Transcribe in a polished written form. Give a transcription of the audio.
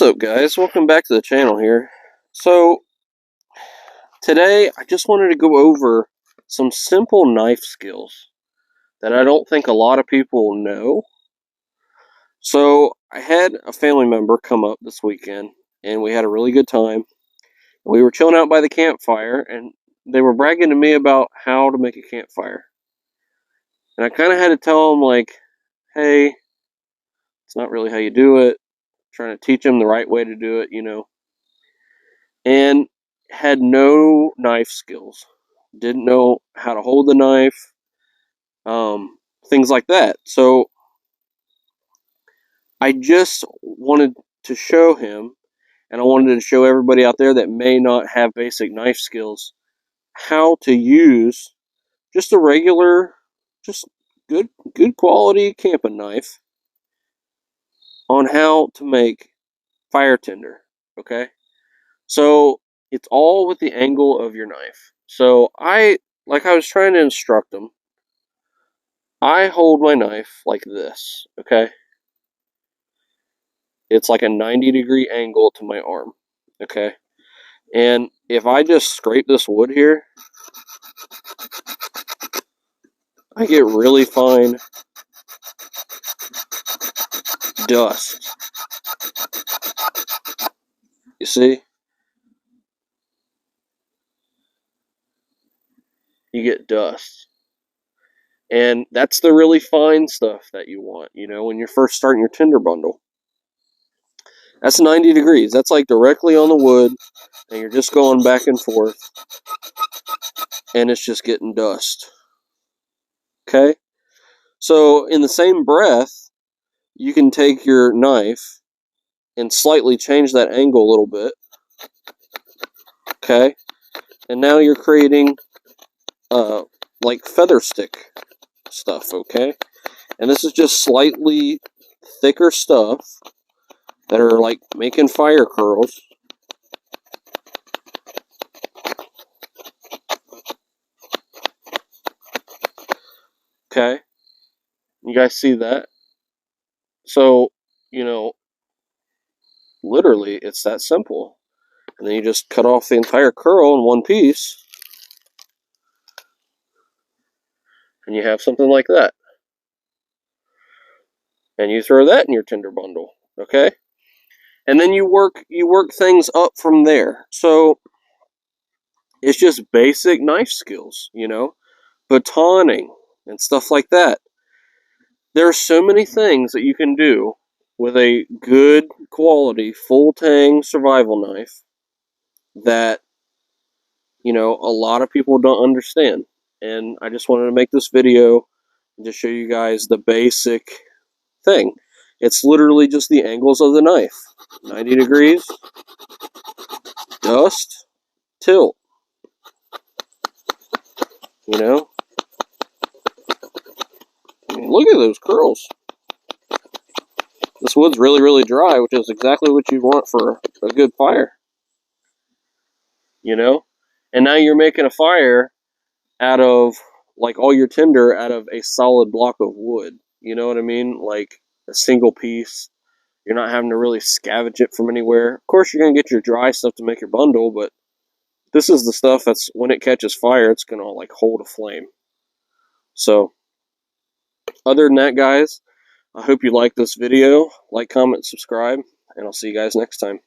What's up, guys? Welcome back to the channel here. So today I just wanted to go over some simple knife skills that I don't think a lot of people know. So I had a family member come up this weekend and we had a really good time. We were chilling out by the campfire and they were bragging to me about how to make a campfire. And I kind of had to tell them, like, hey, it's not really how you do it. Trying to teach them the right way to do it. And had no knife skills, didn't know how to hold the knife, things like that. So I just wanted to show him, and I wanted to show everybody out there that may not have basic knife skills, how to use just a regular, just good quality camping knife, on how to make fire tinder. Okay, so it's all with the angle of your knife. So I was trying to instruct them. I hold my knife like this, okay? It's like a 90-degree angle to my arm, okay? And if I just scrape this wood here, I get really fine dust. You see? You get dust. And that's the really fine stuff that you want, when you're first starting your tinder bundle. That's 90 degrees. That's like directly on the wood, and you're just going back and forth, and it's just getting dust. Okay? So, in the same breath, you can take your knife and slightly change that angle a little bit. Okay? And now you're creating like feather stick stuff, okay? And this is just slightly thicker stuff that are like making fire curls. Okay? You guys see that? So, literally, it's that simple. And then you just cut off the entire curl in one piece, and you have something like that. And you throw that in your tinder bundle, okay? And then you work things up from there. So it's just basic knife skills, batoning and stuff like that. There are so many things that you can do with a good quality full tang survival knife that a lot of people don't understand. And I just wanted to make this video and just show you guys the basic thing. It's literally just the angles of the knife. 90 degrees, dust, tilt. I mean, look at those curls. This wood's really, really dry, which is exactly what you want for a good fire. And now you're making a fire out of, like, all your tinder out of a solid block of wood. You know what I mean? Like a single piece. You're not having to really scavenge it from anywhere. Of course, you're going to get your dry stuff to make your bundle, but this is the stuff that's, when it catches fire, it's going to, like, hold a flame. So, other than that, guys, I hope you like this video. Like, comment, subscribe, and I'll see you guys next time.